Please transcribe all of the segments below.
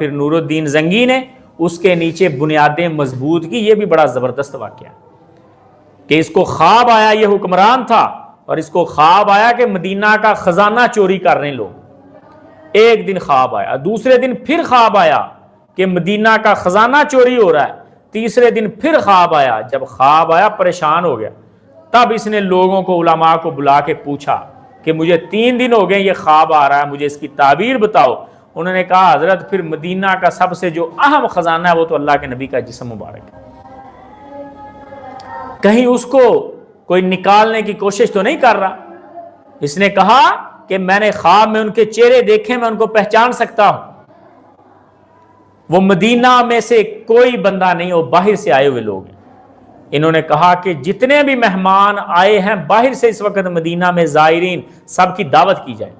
پھر نور الدین زنگی نے اس کے نیچے بنیادیں مضبوط کی. یہ بھی بڑا زبردست واقعہ کہ اس کو خواب آیا, یہ حکمران تھا اور اس کو خواب آیا کہ مدینہ کا خزانہ چوری کر رہے ہیں لوگ. ایک دن خواب آیا, دوسرے دن پھر خواب آیا کہ مدینہ کا خزانہ چوری ہو رہا ہے, تیسرے دن پھر خواب آیا. جب خواب آیا پریشان ہو گیا, تب اس نے لوگوں کو, علماء کو بلا کے پوچھا کہ مجھے 3 دن ہو گئے یہ خواب آ رہا ہے, مجھے اس کی تعبیر بتاؤ. انہوں نے کہا حضرت پھر مدینہ کا سب سے جو اہم خزانہ ہے وہ تو اللہ کے نبی کا جسم مبارک ہے, کہیں اس کو کوئی نکالنے کی کوشش تو نہیں کر رہا. اس نے کہا کہ میں نے خواب میں ان کے چہرے دیکھے, میں ان کو پہچان سکتا ہوں. وہ مدینہ میں سے کوئی بندہ نہیں, وہ باہر سے آئے ہوئے لوگ ہیں. انہوں نے کہا کہ جتنے بھی مہمان آئے ہیں باہر سے اس وقت مدینہ میں زائرین, سب کی دعوت کی جائے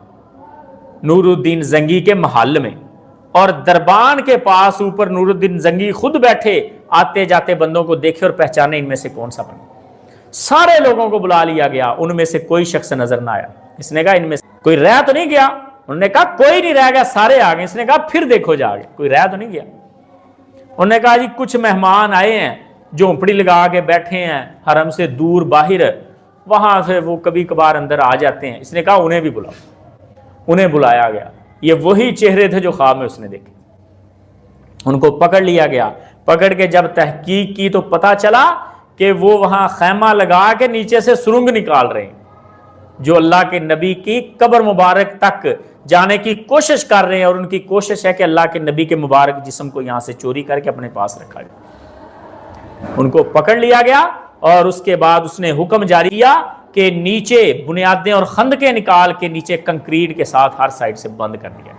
نور الدین زنگی کے محل میں. اور دربان کے پاس اوپر نور الدین زنگی خود بیٹھے, آتے جاتے بندوں کو دیکھے اور پہچانے ان میں سے کون سا بندہ. سارے لوگوں کو بلا لیا گیا, ان میں سے کوئی شخص نظر نہ آیا. اس نے کہا ان میں سے کوئی رہ تو نہیں گیا؟ انہوں نے کہا کوئی نہیں رہ گیا, سارے آ گئے. اس نے کہا پھر دیکھو جا کے کوئی رہ تو نہیں گیا؟ انہوں نے کہا جی کچھ مہمان آئے ہیں, جھونپڑی لگا کے بیٹھے ہیں حرم سے دور باہر, وہاں سے وہ کبھی کبھار اندر آ جاتے ہیں. اس نے کہا انہیں بھی بلاؤ. انہیں بلایا گیا. یہ وہی چہرے تھے جو خواب میں اس نے دیکھے. ان کو پکڑ لیا گیا. پکڑ کے جب تحقیق کی تو پتا چلا کہ وہ وہاں خیمہ لگا کے نیچے سے سرنگ نکال رہے ہیں, جو اللہ کے نبی کی قبر مبارک تک جانے کی کوشش کر رہے ہیں. اور ان کی کوشش ہے کہ اللہ کے نبی کے مبارک جسم کو یہاں سے چوری کر کے اپنے پاس رکھا جائے. ان کو پکڑ لیا گیا اور اس کے بعد اس نے حکم جاری کیا کہ نیچے بنیادیں اور خندقیں نکال کے نیچے کنکریٹ کے ساتھ ہر سائڈ سے بند کر دیا,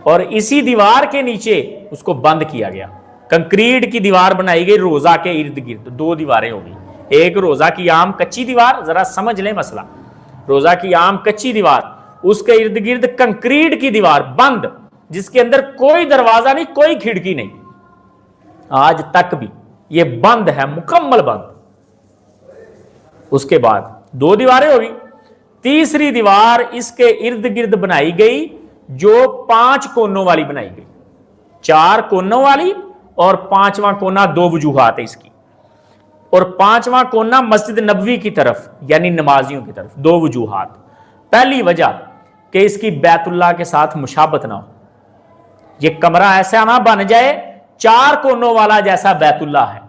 اور اسی دیوار کے نیچے اس کو بند کیا گیا. کنکریٹ کی دیوار بنائی گئی روزہ کے ارد گرد. 2 دیواریں ہو گئی, ایک روزہ کی عام کچی دیوار, ذرا سمجھ لیں مسئلہ, روزہ کی عام کچی دیوار, اس کے ارد گرد کنکریٹ کی دیوار بند, جس کے اندر کوئی دروازہ نہیں, کوئی کھڑکی نہیں. آج تک بھی یہ بند ہے, مکمل بند. اس کے بعد 2 دیواریں ہوگی. تیسری دیوار اس کے ارد گرد بنائی گئی جو 5 کونوں والی بنائی گئی, 4 کونوں والی, اور 5واں کونا 2 وجوہات ہے اس کی, اور 5واں کونا مسجد نبوی کی طرف یعنی نمازیوں کی طرف. 2 وجوہات. پہلی وجہ کہ اس کی بیت اللہ کے ساتھ مشابہت نہ ہو, یہ کمرہ ایسا نہ بن جائے 4 کونوں والا جیسا بیت اللہ ہے,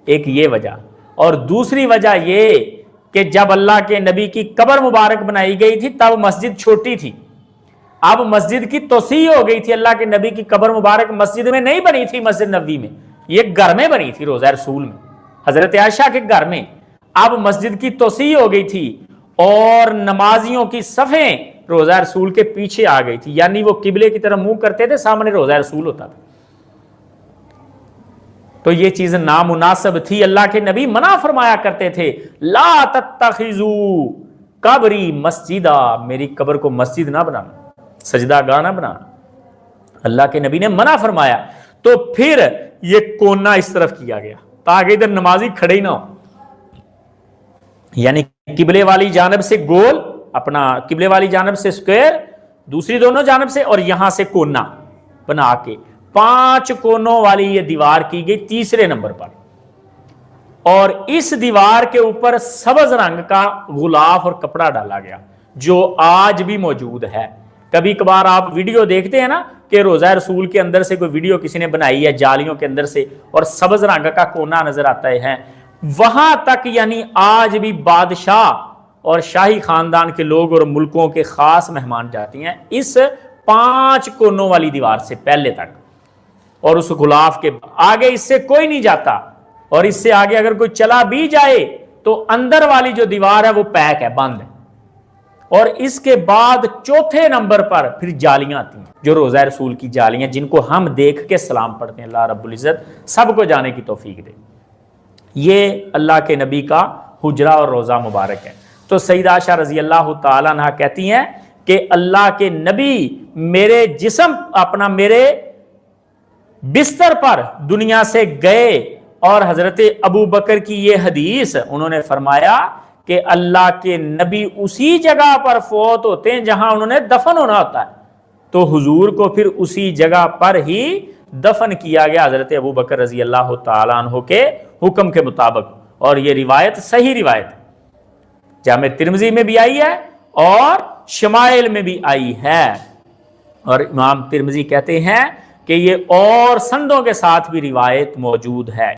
ایک یہ وجہ. اور دوسری وجہ یہ کہ جب اللہ کے نبی کی قبر مبارک بنائی گئی تھی تب مسجد چھوٹی تھی, اب مسجد کی توسیع ہو گئی تھی. اللہ کے نبی کی قبر مبارک مسجد میں نہیں بنی تھی, مسجد نبوی میں, یہ گھر میں بنی تھی, روضہ رسول میں, حضرت عائشہ کے گھر میں. اب مسجد کی توسیع ہو گئی تھی اور نمازیوں کی صفیں روضہ رسول کے پیچھے آ گئی تھی, یعنی وہ قبلے کی طرف منہ کرتے تھے, سامنے روضہ رسول ہوتا تھا. تو یہ چیز نامناسب تھی. اللہ کے نبی منع فرمایا کرتے تھے, لا تتخذوا قبری مسجدہ, میری قبر کو مسجد نہ بنانا, سجدہ گاہ نہ بنانا. اللہ کے نبی نے منع فرمایا. تو پھر یہ کونا اس طرف کیا گیا تاکہ ادھر نمازی کھڑے ہی نہ ہو, یعنی قبلے والی جانب سے گول, اپنا قبلے والی جانب سے اسکوائر, دوسری دونوں جانب سے, اور یہاں سے کونا بنا کے 5 کونوں والی یہ دیوار کی گئی 3رے نمبر پر. اور اس دیوار کے اوپر سبز رنگ کا غلاف اور کپڑا ڈالا گیا جو آج بھی موجود ہے. کبھی کبھار آپ ویڈیو دیکھتے ہیں نا کہ روضہ رسول کے اندر سے کوئی ویڈیو کسی نے بنائی ہے جالیوں کے اندر سے, اور سبز رنگ کا کونا نظر آتا ہے. وہاں تک یعنی آج بھی بادشاہ اور شاہی خاندان کے لوگ اور ملکوں کے خاص مہمان جاتے ہیں اس 5 کونوں والی دیوار سے پہلے تک, اور اس غلاف کے آگے اس سے کوئی نہیں جاتا. اور اس سے آگے اگر کوئی چلا بھی جائے تو اندر والی جو دیوار ہے وہ پیک ہے, بند ہے. اور اس کے بعد 4تھے نمبر پر پھر جالیاں آتی ہیں, جو روضہ رسول کی جالیاں, جن کو ہم دیکھ کے سلام پڑھتے ہیں. اللہ رب العزت سب کو جانے کی توفیق دے. یہ اللہ کے نبی کا حجرہ اور روضہ مبارک ہے. تو سیدہ عائشہ رضی اللہ تعالیٰ عنہ کہتی ہیں کہ اللہ کے نبی میرے جسم اپنا میرے بستر پر دنیا سے گئے, اور حضرت ابو بکر کی یہ حدیث انہوں نے فرمایا کہ اللہ کے نبی اسی جگہ پر فوت ہوتے ہیں جہاں انہوں نے دفن ہونا ہوتا ہے. تو حضور کو پھر اسی جگہ پر ہی دفن کیا گیا حضرت ابو بکر رضی اللہ تعالیٰ عنہ کے حکم کے مطابق، اور یہ روایت صحیح روایت ہے، جامع ترمذی میں بھی آئی ہے اور شمائل میں بھی آئی ہے، اور امام ترمذی کہتے ہیں کہ یہ اور سندوں کے ساتھ بھی روایت موجود ہے۔